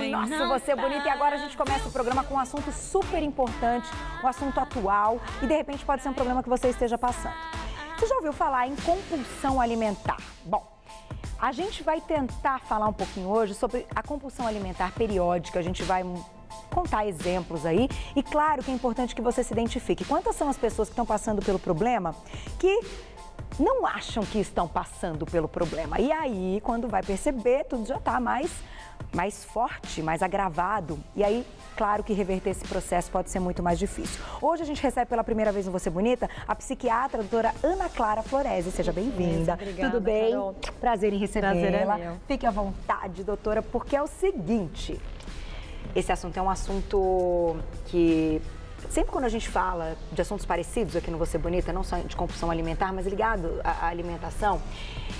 nosso Você Bonita. E agora a gente começa o programa com um assunto super importante, um assunto atual e de repente pode ser um problema que você esteja passando. Você já ouviu falar em compulsão alimentar? Bom, a gente vai tentar falar um pouquinho hoje sobre a compulsão alimentar periódica. A gente vai contar exemplos aí e claro que é importante que você se identifique. Quantas são as pessoas que estão passando pelo problema que não acham que estão passando pelo problema? E aí, quando vai perceber, tudo já está mais forte, mais agravado. E aí, claro que reverter esse processo pode ser muito mais difícil. Hoje a gente recebe pela primeira vez no Você Bonita a psiquiatra, a doutora Ana Clara Floresi. Seja bem-vinda. Obrigada, tudo bem? Carol. Prazer em recebê-la. Prazer é meu. Fique à vontade, doutora, porque é o seguinte, esse assunto é um assunto que sempre quando a gente fala de assuntos parecidos aqui no Você Bonita, não só de compulsão alimentar, mas ligado à alimentação,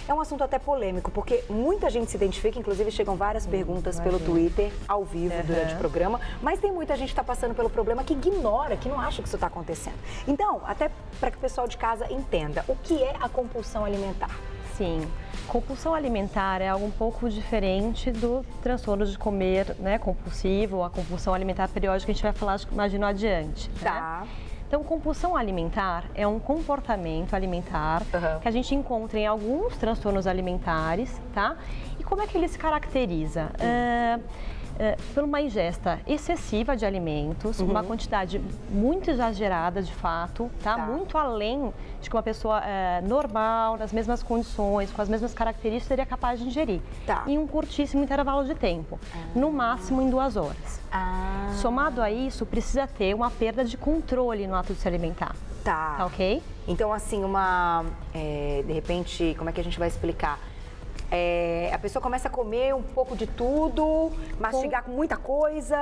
é um assunto até polêmico, porque muita gente se identifica, inclusive chegam várias perguntas pelo Twitter, ao vivo, durante o programa, mas tem muita gente que está passando pelo problema que ignora, que não acha que isso está acontecendo. Então, até para que o pessoal de casa entenda, o que é a compulsão alimentar? Sim, compulsão alimentar é algo um pouco diferente do transtorno de comer, né, compulsivo, a compulsão alimentar periódica que a gente vai falar, imagino, adiante. Tá. Né? Então, compulsão alimentar é um comportamento alimentar que a gente encontra em alguns transtornos alimentares, tá? E como é que ele se caracteriza? Por uma ingesta excessiva de alimentos, uma quantidade muito exagerada de fato, tá? Muito além de que uma pessoa normal, nas mesmas condições, com as mesmas características, seria capaz de ingerir. Em um curtíssimo intervalo de tempo, no máximo em 2 horas. Somado a isso, precisa ter uma perda de controle no ato de se alimentar. Tá ok? Então, assim, de repente, como é que a gente vai explicar? A pessoa começa a comer um pouco de tudo, mastigar com muita coisa.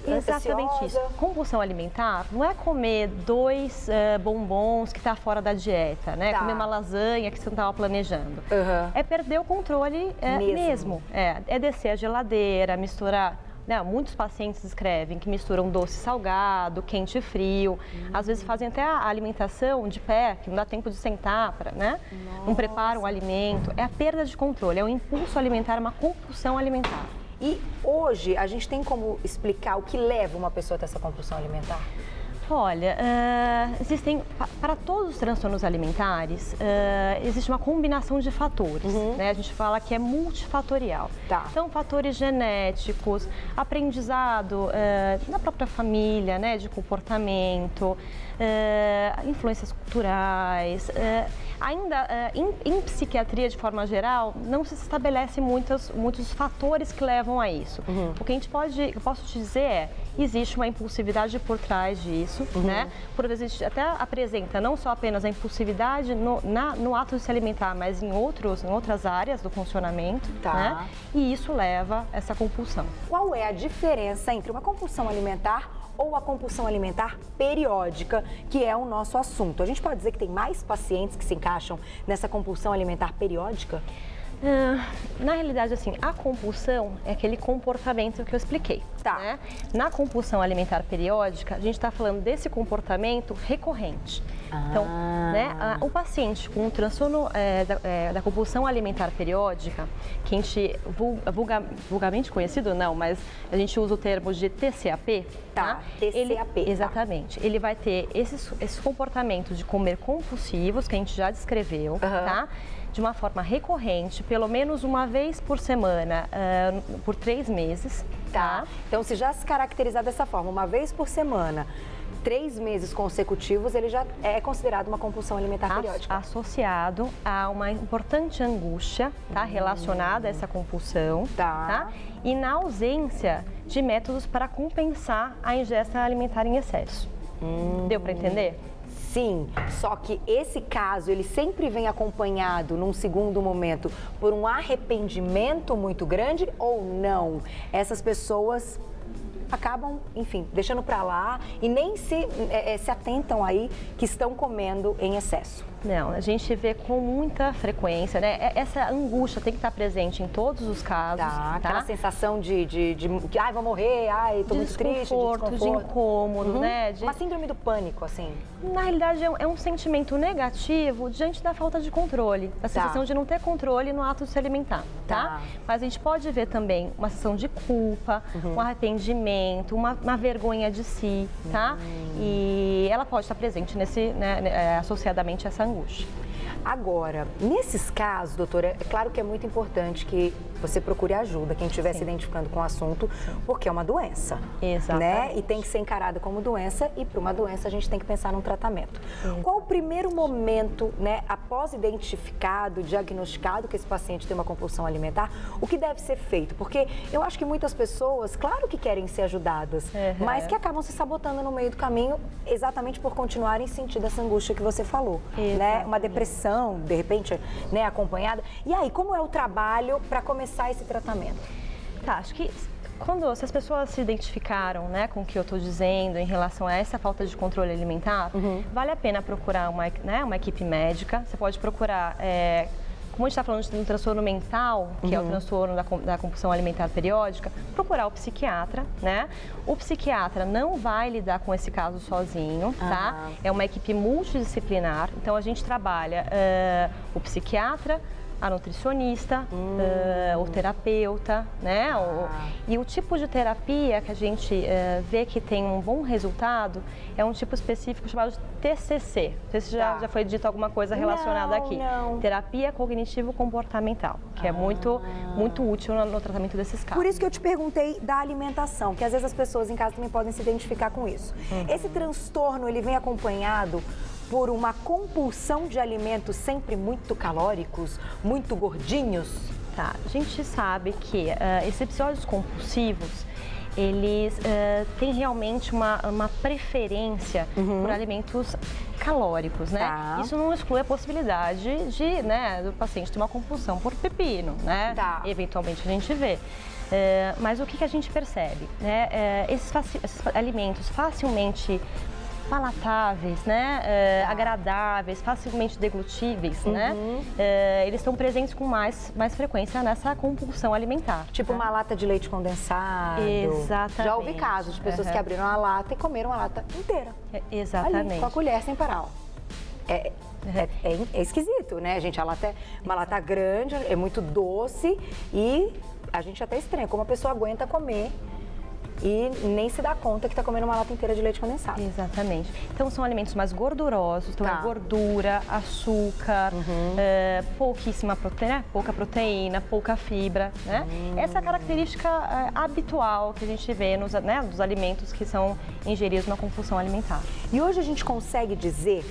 Exatamente isso. Compulsão alimentar não é comer 2 bombons que está fora da dieta, né? Comer uma lasanha que você não estava planejando. É perder o controle mesmo. É descer a geladeira, misturar. Não, muitos pacientes escrevem que misturam doce salgado, quente e frio. Às vezes fazem até a alimentação de pé, que não dá tempo de sentar, né? Não preparam o alimento. É a perda de controle, é um impulso alimentar, é uma compulsão alimentar. E hoje a gente tem como explicar o que leva uma pessoa a ter essa compulsão alimentar? Olha, existem, para todos os transtornos alimentares, existe uma combinação de fatores, né? A gente fala que é multifatorial. Então, fatores genéticos, aprendizado na própria família, né? De comportamento, influências culturais. Ainda em psiquiatria, de forma geral, não se estabelece muitos fatores que levam a isso. O que eu posso te dizer existe uma impulsividade por trás disso, né? Por vezes a gente até apresenta não só apenas a impulsividade no ato de se alimentar, mas em outras áreas do funcionamento, né? E isso leva a essa compulsão. Qual é a diferença entre uma compulsão alimentar ou a compulsão alimentar periódica, que é o nosso assunto? A gente pode dizer que tem mais pacientes que se encaixam nessa compulsão alimentar periódica? Na realidade, assim, a compulsão é aquele comportamento que eu expliquei. Né? Na compulsão alimentar periódica, a gente está falando desse comportamento recorrente. Então, né, o paciente com um transtorno da compulsão alimentar periódica, que a gente vulgarmente conhecido não, mas a gente usa o termo de TCAP. TCAP. Exatamente. Ele vai ter esses comportamentos de comer compulsivos, que a gente já descreveu, tá? De uma forma recorrente, pelo menos uma vez por semana, por 3 meses. Então, se já se caracterizar dessa forma, uma vez por semana, 3 meses consecutivos, ele já é considerado uma compulsão alimentar periódica. Associado a uma importante angústia, relacionada a essa compulsão, e na ausência de métodos para compensar a ingesta alimentar em excesso. Deu para entender? Sim, só que esse caso, ele sempre vem acompanhado, num segundo momento, por um arrependimento muito grande ou não? Essas pessoas acabam, enfim, deixando para lá e nem se atentam aí que estão comendo em excesso. Não, a gente vê com muita frequência, né? Essa angústia tem que estar presente em todos os casos. Tá, aquela sensação de ai, vou morrer, ai, tô muito triste, de desconforto. De incômodo, né? Uma síndrome do pânico, assim. Na realidade, é um sentimento negativo diante da falta de controle, da sensação de não ter controle no ato de se alimentar, tá? Mas a gente pode ver também uma sensação de culpa, um arrependimento, uma vergonha de si, tá? E ela pode estar presente associadamente a essa angústia. Agora, nesses casos, doutora, é claro que é muito importante que você procure ajuda, quem estiver se identificando com o assunto, porque é uma doença. Exatamente. Né? E tem que ser encarada como doença, e para uma doença a gente tem que pensar num tratamento. Qual o primeiro momento, né, após identificado, diagnosticado que esse paciente tem uma compulsão alimentar, o que deve ser feito? Porque eu acho que muitas pessoas, claro que querem ser ajudadas, mas que acabam se sabotando no meio do caminho, exatamente por continuarem sentindo essa angústia que você falou, né? Uma depressão, de repente, né, acompanhada. E aí, como é o trabalho para começar esse tratamento? Tá, acho que se as pessoas se identificaram, né, com o que eu estou dizendo em relação a essa falta de controle alimentar, vale a pena procurar uma equipe médica. Você pode procurar, como a gente está falando de um transtorno mental, que é o transtorno da compulsão alimentar periódica, procurar o psiquiatra, né? O psiquiatra não vai lidar com esse caso sozinho, tá? É uma equipe multidisciplinar, então a gente trabalha o psiquiatra, a nutricionista, o terapeuta, né? E o tipo de terapia que a gente vê que tem um bom resultado é um tipo específico chamado de TCC. Não sei se já foi dito alguma coisa relacionada aqui. Não. Terapia cognitivo-comportamental, que é muito útil no tratamento desses casos. Por isso que eu te perguntei da alimentação, que às vezes as pessoas em casa também podem se identificar com isso. Esse transtorno, ele vem acompanhado por uma compulsão de alimentos sempre muito calóricos, muito gordinhos? Tá, a gente sabe que esses episódios compulsivos, eles têm realmente uma preferência por alimentos calóricos, né? Isso não exclui a possibilidade do paciente ter uma compulsão por pepino, né? Eventualmente a gente vê. Mas o que a gente percebe? Né? Esses alimentos facilmente palatáveis, né, agradáveis, facilmente deglutíveis, né, eles estão presentes com mais frequência nessa compulsão alimentar. Tipo uma lata de leite condensado. Exatamente. Já ouvi casos de pessoas que abriram a lata e comeram a lata inteira. Exatamente. Ali, com a colher sem parar. É esquisito, né, gente? A lata é uma lata grande, é muito doce e a gente até estranha como a pessoa aguenta comer e nem se dá conta que está comendo uma lata inteira de leite condensado. Exatamente. Então, são alimentos mais gordurosos, então é gordura, açúcar, pouquíssima proteína, pouca proteína, pouca fibra, né? Essa é a característica habitual que a gente vê nos alimentos que são ingeridos na compulsão alimentar. E hoje a gente consegue dizer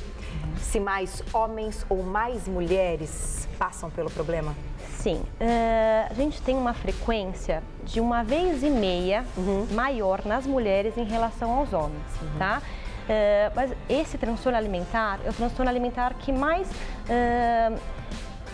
se mais homens ou mais mulheres passam pelo problema? Sim, a gente tem uma frequência de 1,5 vezes maior nas mulheres em relação aos homens, tá? Mas esse transtorno alimentar é o transtorno alimentar que mais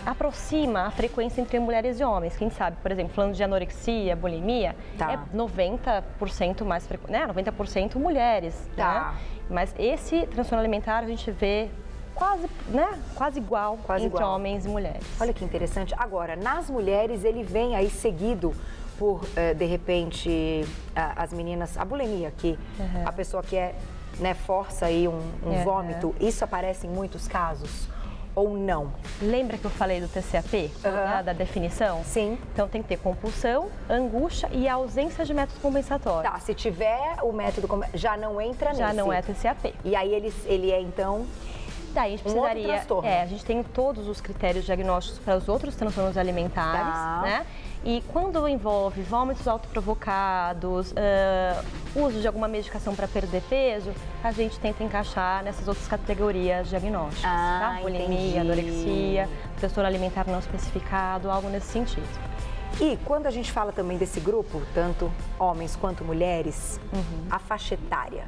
aproxima a frequência entre mulheres e homens. Quem sabe, por exemplo, falando de anorexia, bulimia, é 90% mais frequente, né? 90% mulheres, né? Mas esse transtorno alimentar a gente vê quase igual entre homens e mulheres. Olha que interessante. Agora, nas mulheres, ele vem aí seguido por, de repente, as meninas, a bulimia, que a pessoa que força aí um vômito, isso aparece em muitos casos? Ou não? Lembra que eu falei do TCAP, da definição? Sim. Então tem que ter compulsão, angústia e ausência de método compensatório. Tá, se tiver o método, já não entra nesse. Já não é TCAP. E aí ele é, então... Daí a gente precisaria, a gente tem todos os critérios diagnósticos para os outros transtornos alimentares, né? E quando envolve vômitos autoprovocados, uso de alguma medicação para perder peso, a gente tenta encaixar nessas outras categorias diagnósticas, tá? Bulimia, anorexia, transtorno alimentar não especificado, algo nesse sentido. E quando a gente fala também desse grupo, tanto homens quanto mulheres, a faixa etária.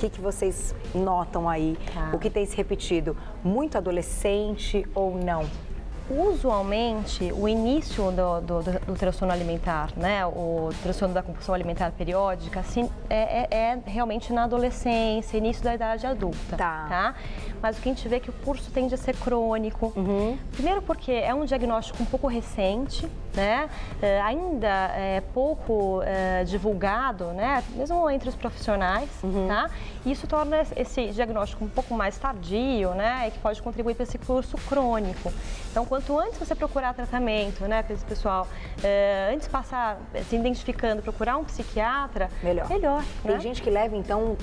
O que vocês notam aí? O que tem se repetido? Muito adolescente ou não? usualmente, o início do transtorno alimentar, né, o transtorno da compulsão alimentar periódica, assim, é realmente na adolescência, início da idade adulta, tá? Mas o que a gente vê é que o curso tende a ser crônico. Primeiro porque é um diagnóstico um pouco recente, né, ainda é pouco divulgado, né, mesmo entre os profissionais, tá? E isso torna esse diagnóstico um pouco mais tardio, né, e que pode contribuir para esse curso crônico. Então, quanto antes você procurar tratamento, né, pessoal, antes de passar se identificando, procurar um psiquiatra, melhor. Tem gente que leva, então,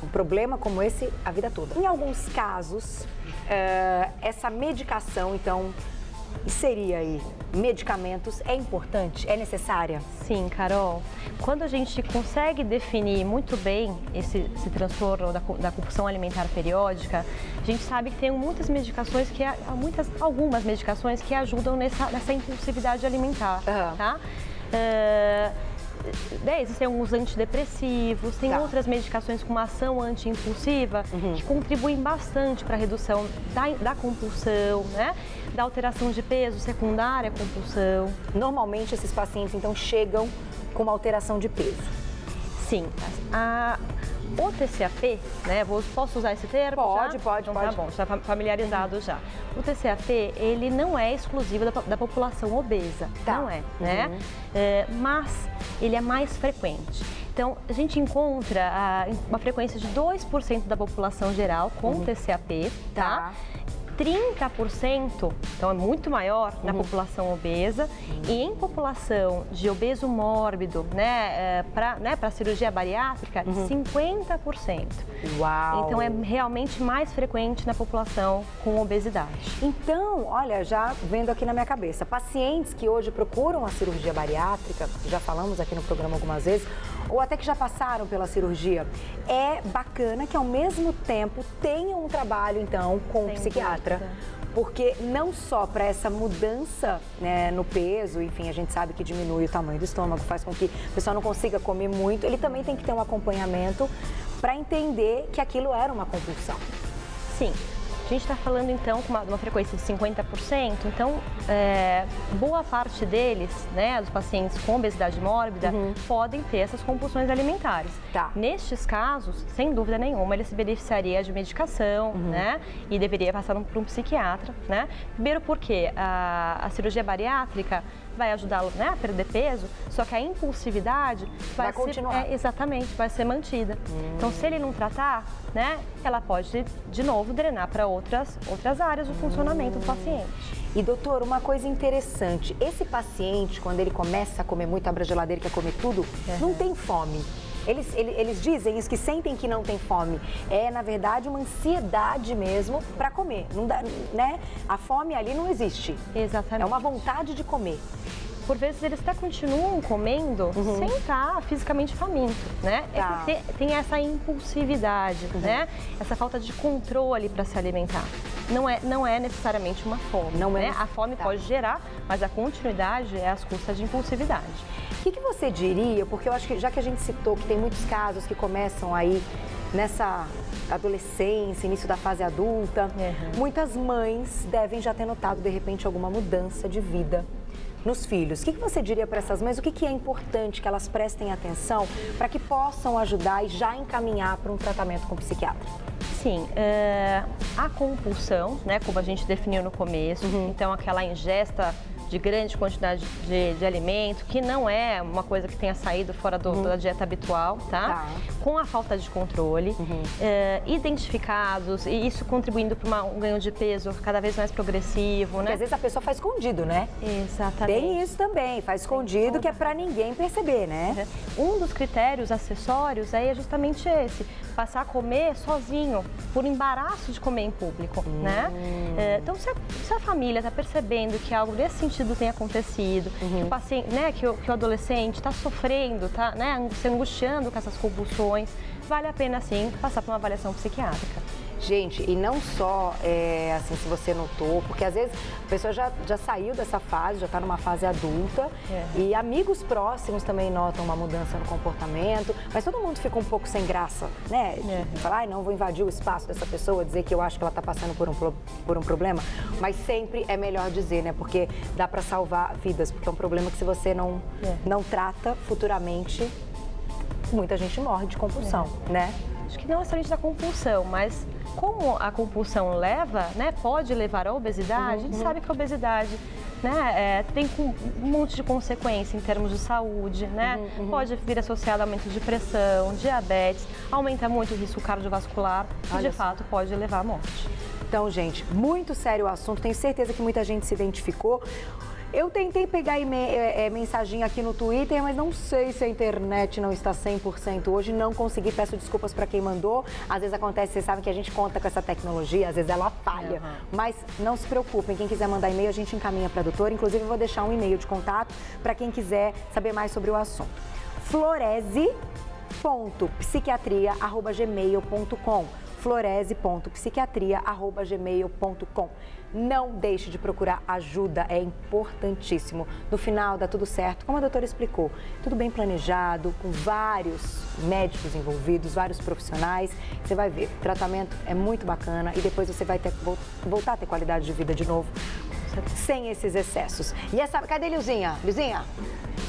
um problema como esse a vida toda. Em alguns casos, essa medicação, então, seria aí medicamentos, é importante, é necessária? Sim, Carol. Quando a gente consegue definir muito bem esse transtorno da compulsão alimentar periódica, a gente sabe que tem muitas medicações, algumas medicações que ajudam nessa impulsividade alimentar, tá? Existem alguns antidepressivos, tem outras medicações com uma ação anti-impulsiva que contribuem bastante para a redução da compulsão, né? Da alteração de peso secundária à compulsão. Normalmente esses pacientes então chegam com uma alteração de peso. Sim. O TCAP, né? Posso usar esse termo? Pode. Então, tá bom, está familiarizado já. O TCAP, ele não é exclusivo da população obesa, não é, né? Mas ele é mais frequente. Então, a gente encontra uma frequência de 2% da população geral com TCAP, tá? 30%, então é muito maior na população obesa, e em população de obeso mórbido, né, para cirurgia bariátrica, 50%. Uau! Então é realmente mais frequente na população com obesidade. Então, olha, já vendo aqui na minha cabeça, pacientes que hoje procuram a cirurgia bariátrica, já falamos aqui no programa algumas vezes, ou até que já passaram pela cirurgia, é bacana que ao mesmo tempo tenham um trabalho, então, com o psiquiatra. Porque não só para essa mudança, né, no peso, enfim, a gente sabe que diminui o tamanho do estômago, faz com que o pessoal não consiga comer muito, ele também tem que ter um acompanhamento para entender que aquilo era uma compulsão. Sim. A gente está falando, então, com uma frequência de 50%, então, boa parte deles, né, dos pacientes com obesidade mórbida, podem ter essas compulsões alimentares. Nestes casos, sem dúvida nenhuma, ele se beneficiaria de medicação, né, e deveria passar por um psiquiatra, né. Primeiro porque a cirurgia bariátrica vai ajudá-lo, né, a perder peso, só que a impulsividade vai continuar. Exatamente, vai ser mantida. Então, se ele não tratar, né, ela pode, de novo, drenar para outras áreas do funcionamento do paciente. E, doutor, uma coisa interessante, esse paciente, quando ele começa a comer muito, abre a geladeira e quer comer tudo, não tem fome. Eles dizem isso, que sentem que não tem fome. É, na verdade, uma ansiedade mesmo para comer. Não dá, né? A fome ali não existe. Exatamente. É uma vontade de comer. Por vezes eles até continuam comendo sem estar fisicamente faminto, né? É porque tem essa impulsividade, né? Essa falta de controle para se alimentar. Não é necessariamente uma fome, né? A fome pode gerar, mas a continuidade é às custas de impulsividade. O que você diria, porque eu acho que já que a gente citou que tem muitos casos que começam aí nessa adolescência, início da fase adulta, muitas mães devem já ter notado de repente alguma mudança de vida nos filhos. O que você diria para essas mães? O que é importante que elas prestem atenção para que possam ajudar e já encaminhar para um tratamento com o psiquiatra? Sim, a compulsão, né, como a gente definiu no começo, então aquela ingesta de grande quantidade de alimento, que não é uma coisa que tenha saído fora da dieta habitual, tá? Com a falta de controle, identificados, e isso contribuindo para um ganho de peso cada vez mais progressivo, né? Porque às vezes a pessoa faz escondido, né? Exatamente. Tem isso também, faz escondido, que é para ninguém perceber, né? Um dos critérios acessórios é justamente esse, passar a comer sozinho, por embaraço de comer em público, né? Então, se a família está percebendo que algo desse sentido tem acontecido, que o paciente, né, que o adolescente está sofrendo, tá, né, se angustiando com essas compulsões, vale a pena sim passar por uma avaliação psiquiátrica. Gente, e não só, assim, se você notou, porque às vezes a pessoa já saiu dessa fase, já está numa fase adulta, e amigos próximos também notam uma mudança no comportamento, mas todo mundo fica um pouco sem graça, né? Falar, ai, não, vou invadir o espaço dessa pessoa, dizer que eu acho que ela está passando por um problema, mas sempre é melhor dizer, né? Porque dá para salvar vidas, porque é um problema que se você não trata futuramente, muita gente morre de compulsão, né? Acho que não necessariamente da compulsão, mas como a compulsão leva, né, pode levar à obesidade, a gente sabe que a obesidade, né, tem um monte de consequência em termos de saúde, né? Pode vir associado a aumento de pressão, diabetes, aumenta muito o risco cardiovascular e, de fato, pode levar à morte. Então, gente, muito sério o assunto, tenho certeza que muita gente se identificou. Eu tentei pegar mensagem aqui no Twitter, mas não sei se a internet não está 100% hoje, não consegui, peço desculpas para quem mandou. Às vezes acontece, vocês sabem que a gente conta com essa tecnologia, às vezes ela falha. Mas não se preocupem, quem quiser mandar e-mail, a gente encaminha para a doutora. Inclusive, eu vou deixar um e-mail de contato para quem quiser saber mais sobre o assunto. florese.psiquiatria@gmail.com florese.psiquiatria@gmail.com. Não deixe de procurar ajuda, é importantíssimo. No final dá tudo certo, como a doutora explicou, tudo bem planejado, com vários médicos envolvidos, vários profissionais. Você vai ver, o tratamento é muito bacana e depois você vai voltar a ter qualidade de vida de novo, sem esses excessos. E essa, cadê Lilzinha? Lilzinha?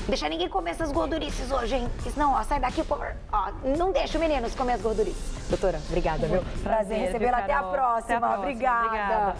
Deixa ninguém comer essas gordurices hoje, hein? Porque senão, ó, sai daqui, ó, não deixa os meninos comer as gordurices. Doutora, obrigada, viu? Prazer recebê-la. Até a próxima. Obrigada.